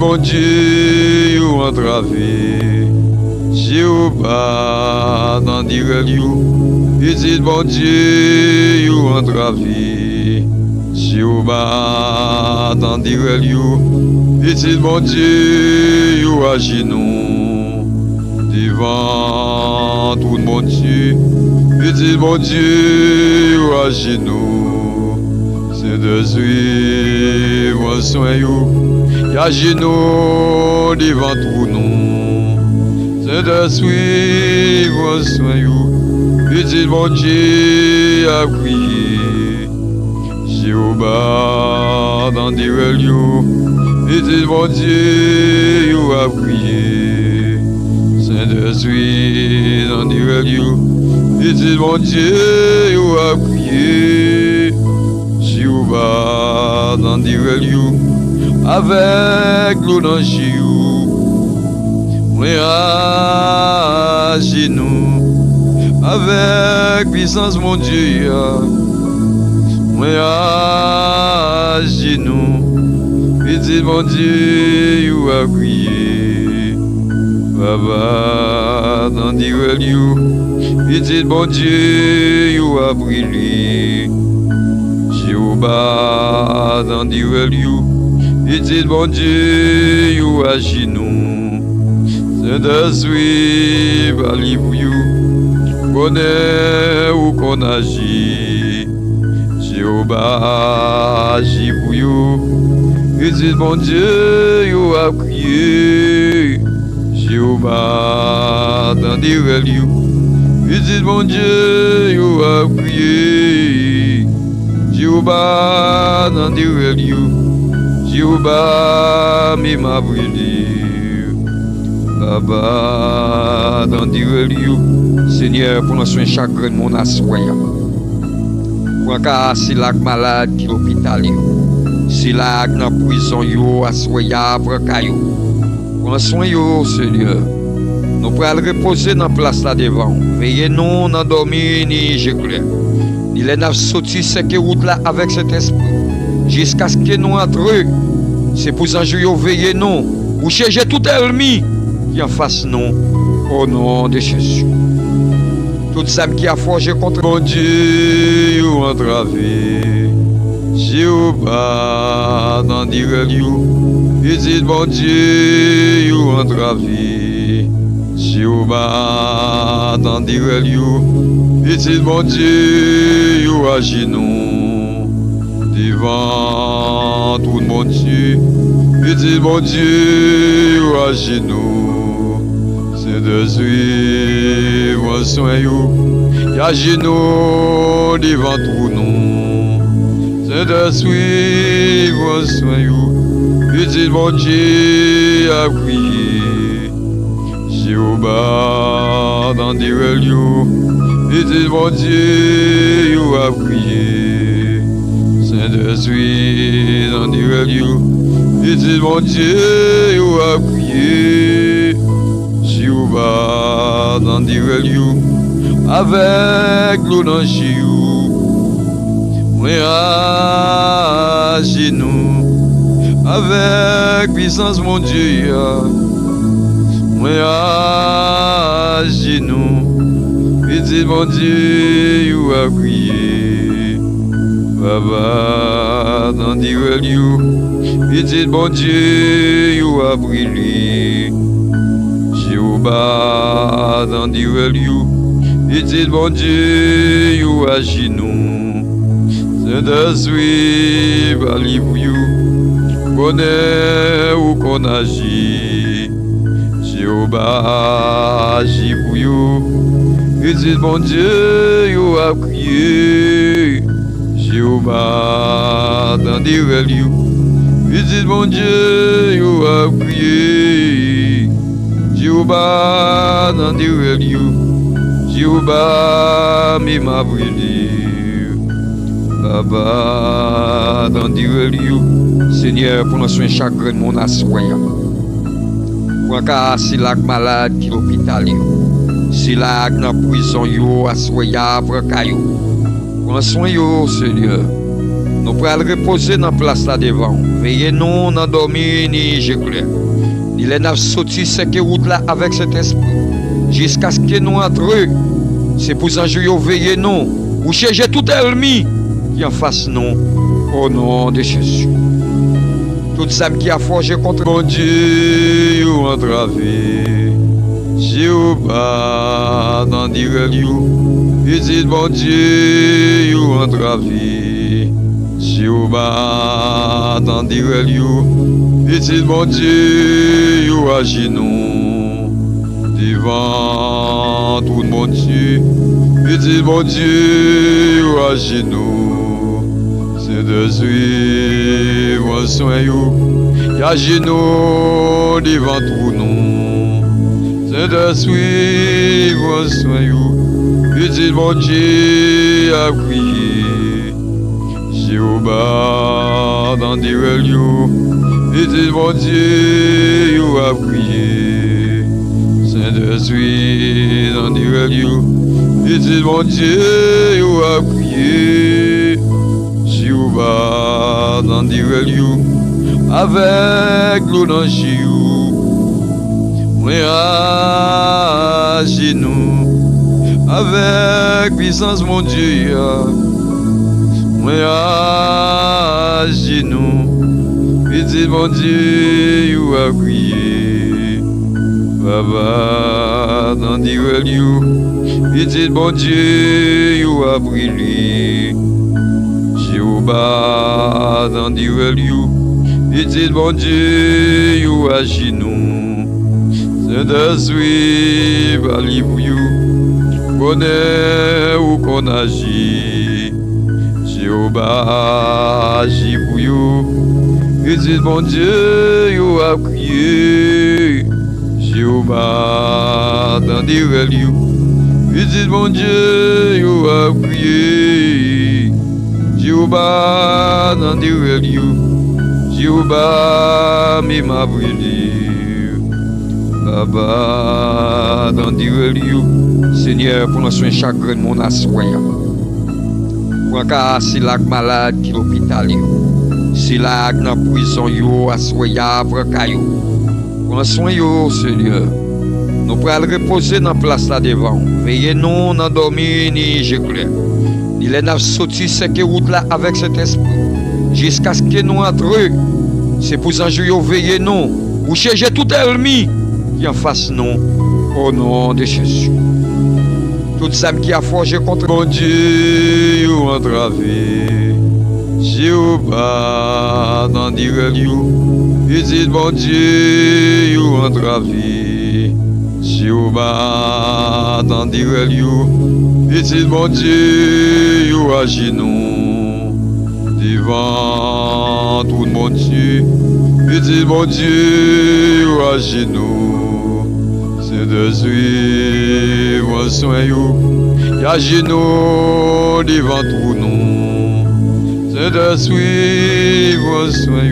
Bon Dieu, you entravé, si ou pas dans dire you, dit bon Dieu, you entravé, si ou pas dans dire you, dit bon Dieu, you agit nous, devant tout le monde Dieu, dit bon Dieu, you agit nous, c'est de suivre soin you. Agis nous devant tout nous, c'est de suivre soin you. Dit bon Dieu a prié, Jéhovah dans des relieux. Dit bon Dieu a prié, c'est de suivre dans des relieux. Dit bon Dieu a prié, Jéhovah dans des relieux. Avec l'orange, mais agis nous, avec puissance mon Dieu, mais agis nous, petit mon Dieu, a crié, Baba dans des relieux, petit mon Dieu, a brillé, Jéhovah dans des relieux. Dit bon Dieu, you agis nous, c'est de suivre à livre you, connaît ou qu'on agit, Jéhovah agit pour you, dit bon Dieu, you a crié, Jéhovah dans des relieux, dit bon Dieu, you a crié, Jéhovah dans des relieux. Jéhovah m'a brûlé, Baba dans des relieux. Seigneur, pour nous soigner chagrin de mon assoya. Pour un si la malade qui l'hôpital, si la dans prison yo assoya pour un caillou. Pour nous soigner Seigneur. Nous pourrons reposer dans la place là devant. Veillez nous dans dormir ni j'éclaire. Ni les neuf sortis cette route là avec cet esprit. Jusqu'à ce que nous entrions. C'est pour ça que nous veillons nous. Ou chercher tout ennemi qui en face nous. Au nom de Jésus. Tout ça qui a forgé contre mon Dieu ou entravé. Jéhovah dans des relieux. Il dit mon Dieu ou entravé. Jéhovah dans des relieux. Il dit mon Dieu ou agit nous. Devant tout le monde Dieu, il dit mon Dieu, agis nous, c'est de suivre soin you, agis nous devant tout nous, c'est de suivre soin you, il dit mon Dieu a prié, Jéhovah dans des relieux, il dit mon Dieu a prié. De suite dans des relieux, il dit mon Dieu, a prié, Jéhovah dans des relieux, avec l'orange, mais agis nous, avec puissance mon Dieu, mais agis nous, il dit mon Dieu, a prié. Baba dans des relieux, il dit bon Dieu, you a brillé. Jéhovah dans des relieux, il dit bon Dieu, you agis nous. C'est de suivre à livre you, connaît ou qu'on agit. Jéhovah agit pour you, il dit bon Dieu, you a crié. Jéhovah dans des relieux, il dit mon Dieu, you a prié. Jéhovah dans des relieux, Jéhovah m'a brûlé. Baba dans des relieux, Seigneur, pour nous soigner chagrin de mon assoya. Pour un si la malade qui l'hôpital, si la dans prison yo assoya pour un caillou. Prends soin, Seigneur. Nous pourrons reposer dans la place là devant. Veillez nous dans dormir ni clair. Ni les neuf sortis cette route là avec cet esprit. Jusqu'à ce que nous entrions. C'est pour ça que je veille nous. Ou chercher tout ennemi qui en face nous. Au nom de Jésus. Toute âme qui a forgé contre mon Dieu ou entravé. Jéhovah dans dire lieu. Et dit mon Dieu ou entravé. Jéhovah dans dire lieu. Et dit mon Dieu ou à genoux. Devant tout le monde Dieu. Et dit mon Dieu ou à genoux. C'est de suivre soin y a genoux devant tout nous. C'est de suivre soin y dit mon Dieu à prier. Jéhovah dans des lieux, et dit mon Dieu à prier. C'est de suivre dans des lieux, et dit mon Dieu à prier. Jéhovah dans des lieux, avec l'eau dans Jéhu, moi à genoux, avec puissance mon Dieu, moi à genoux, et dit mon Dieu à prier, Baba dans des lieux, et dit mon Dieu à briller. Jéhovah dans des lieux, et dit mon Dieu à genoux, c'est de suivre à l'ivou, connaît ou qu'on agit. Jéhovah agit pour you, et dit mon Dieu à prier. Jéhovah dans des lieux, et dit mon Dieu à prier. Jéhovah dans des lieux, Jéhovah m'a brûlé. Baba dans des lieux, Seigneur, pour nous soigner chagrin de mon assoya. Pour cas si la malade qui l'hôpital, si la dans prison yo assoya pour caillou. Pour nous soigner Seigneur. Nous pourrons reposer dans la place là devant. Veillez nous dans dormir ni clair. Ni les neuf sortis cette route là avec cet esprit. Jusqu'à ce que nous entrions. C'est pour ça que je veille nous. Ou chercher tout ennemi qui en face nous. Au nom de Jésus. Toute âme qui a forgé contre mon Dieu ou entravé. Jéhovah dans des lieux. Et dit mon Dieu ou entravé. Jéhovah dans des lieux. Et dit mon Dieu à genoux. Devant tout le monde Dieu. Et dit mon Dieu à genoux. C'est de suivre soin y a genoux devant tout nous. C'est de suivre soin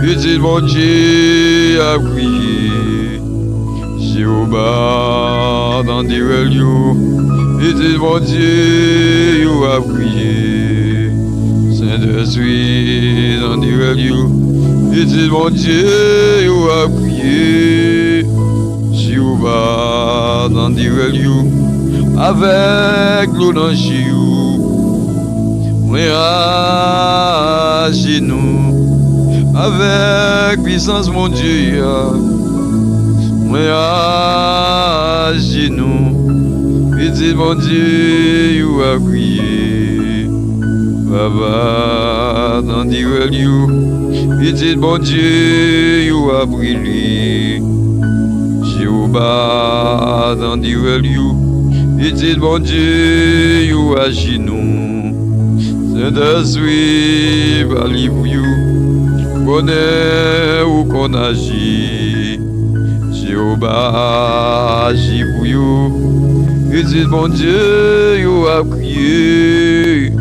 y dit mon Dieu à prier. Jéhovah dans des lieux, et dit mon Dieu à prier. C'est de suivre dans des lieux, et dit mon Dieu à prier. Jéhovah dans des lieux, avec l'eau dans Jéhu, moi à genoux, avec puissance mon Dieu, moi à genoux, et dit mon Dieu à prier. Baba dans des lieux, et dit mon Dieu à briller. Jéhovah dans des lieux, et dit mon Dieu à genoux. C'est de suivre à l'ivou, connaît ou qu'on agit. Jéhovah agit pour you, et dit mon Dieu à prier.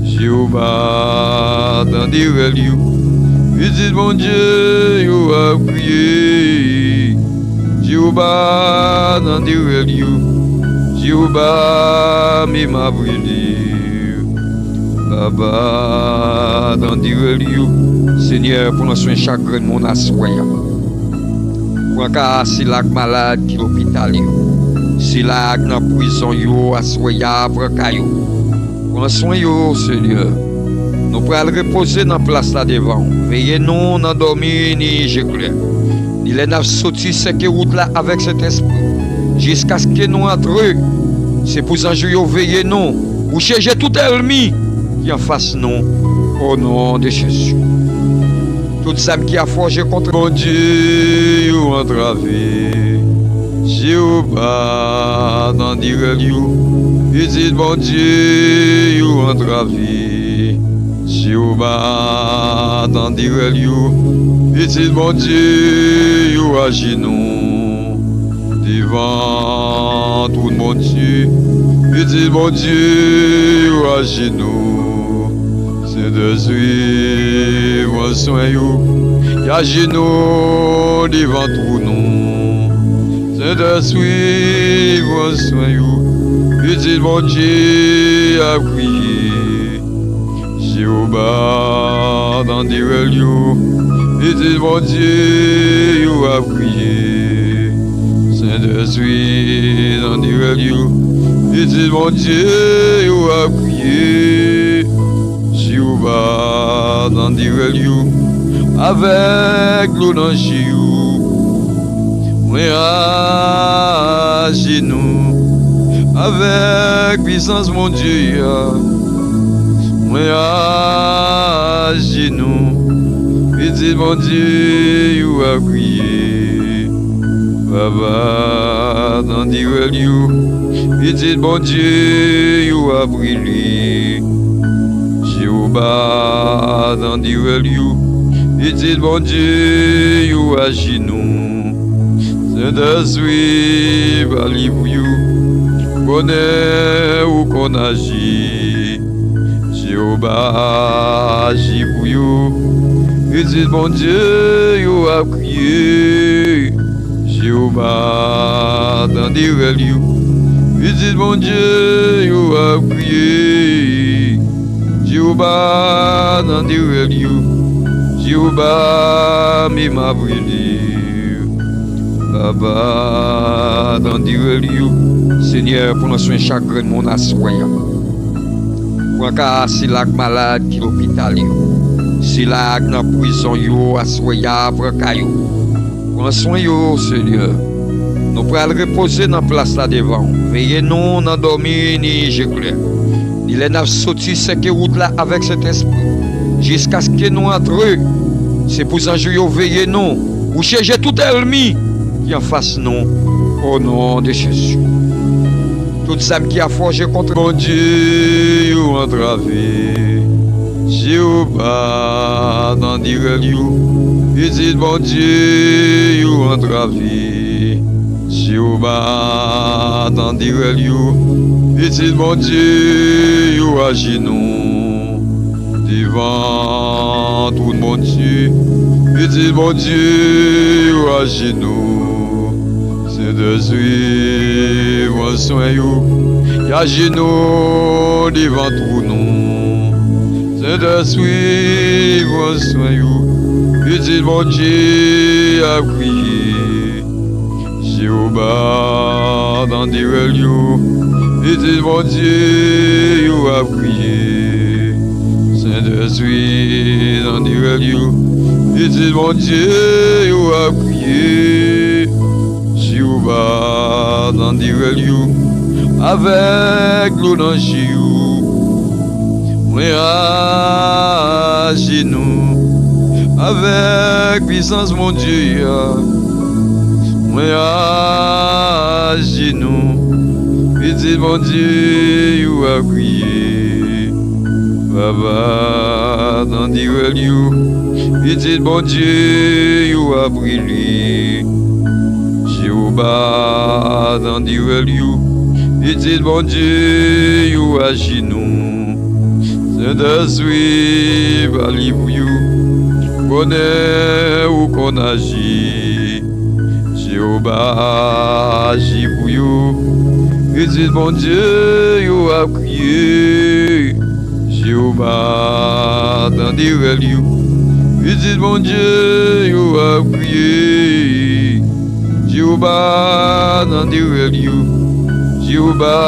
Jéhovah dans des lieux, et dit mon Dieu à prier. Jéhovah dans des lieux, Jéhovah m'a brûlé. Baba, dans Direlio, Seigneur, pour nous soin chagrin de mon assoya. Pour un si la malade qui l'hôpital, si la dans prison, yo, assoya, bracayo. Pour soin, yo, Seigneur. Nous pourrons reposer dans la place là devant. Veillez nous, n'en dormir ni j'éclaire. Il est n'a sorti cette route là avec cet esprit. Jusqu'à ce que nous entrions. C'est pour ça que nous veillez nous. Ou cherchez tout ennemi qui en face nous. Au nom de Jésus. Tout ça qui a forgé contre mon Dieu ou entravé. Jéhovah dans Direlio. Il dit mon Dieu ou entravé. Jéhovah dans Direlio. Il dit mon Dieu ou agis nous. Devant tout le monde Dieu. Il dit mon Dieu ou agis nous. C'est de suivre soin you. Agis nous devant tout nous. C'est de suivre soin you. Il dit mon Dieu à prier. Jéhovah dans Direlio. Il dit mon Dieu à prier. C'est de suite dans Direlio. Il dit mon Dieu à prier. Jéhovah dans Direlio. Avec l'eau dans Jéhu. Oui à genoux. Avec puissance mon Dieu. Oui à genoux. Il dit mon Dieu à prier. Baba dans Direlio. Il dit mon Dieu à briller. Jéhovah dans Direlio. Il dit mon Dieu à genoux. C'est de suivre à l'ivou. Bonheur ou qu'on agit. Jéhovah agit pour you. Il dit mon Dieu à prier. Jéhovah dans Direlio. Il dit mon Dieu à prier. Jéhovah dans Direlio. Jéhovah m'a brûlé. Baba dans Direlio. Seigneur, pour nous soin chagrin de mon assoya. Pour un si la malade qui l'hôpital. Si la dans prison yo assoya bracayo. Prends soin yo Seigneur. Nous pourrons reposer dans la place là devant. Veillez nous n'en dormir ni j'éclaire. Il est n'a sorti cette route là avec cet esprit. Jusqu'à ce que nous entrions. C'est pour ça que yo veillez nous. Ou cherchez tout ennemi qui en face nous. Au nom de Jésus. Tout ça qui a forgé contre mon Dieu ou entravé. Jéhovah dans Direlio. Il dit mon Dieu ou entravé. Jéhovah dans Direlio. Il dit mon Dieu ou à genoux. Devant tout le monde Dieu. Il dit mon Dieu ou à genoux. C'est de suivre soin you. À genoux devant tout nous. C'est de suivre soin you. Il dit mon Dieu à prier. Jéhovah dans Direlio. Il dit mon Dieu à prier. C'est de suite dans Direlio. Il dit mon Dieu à prier. Jéhovah dans Direlio. Avec l'eau dans Jéhu. Oui à genoux. Avec puissance mon Dieu. Oui à genoux. Il dit mon Dieu à prier. Baba dans Direlio. Il dit mon Dieu à briller. Jéhovah dans Direlio. Il dit mon Dieu à genoux. C'est de suivre à l'ivou. Bonheur ou qu'on agit. Jéhovah agit pour you. Il dit mon Dieu à prier. Jéhovah, attendez-le. Petit mon Dieu, you a prié. Jéhovah, attendez-le. Jéhovah.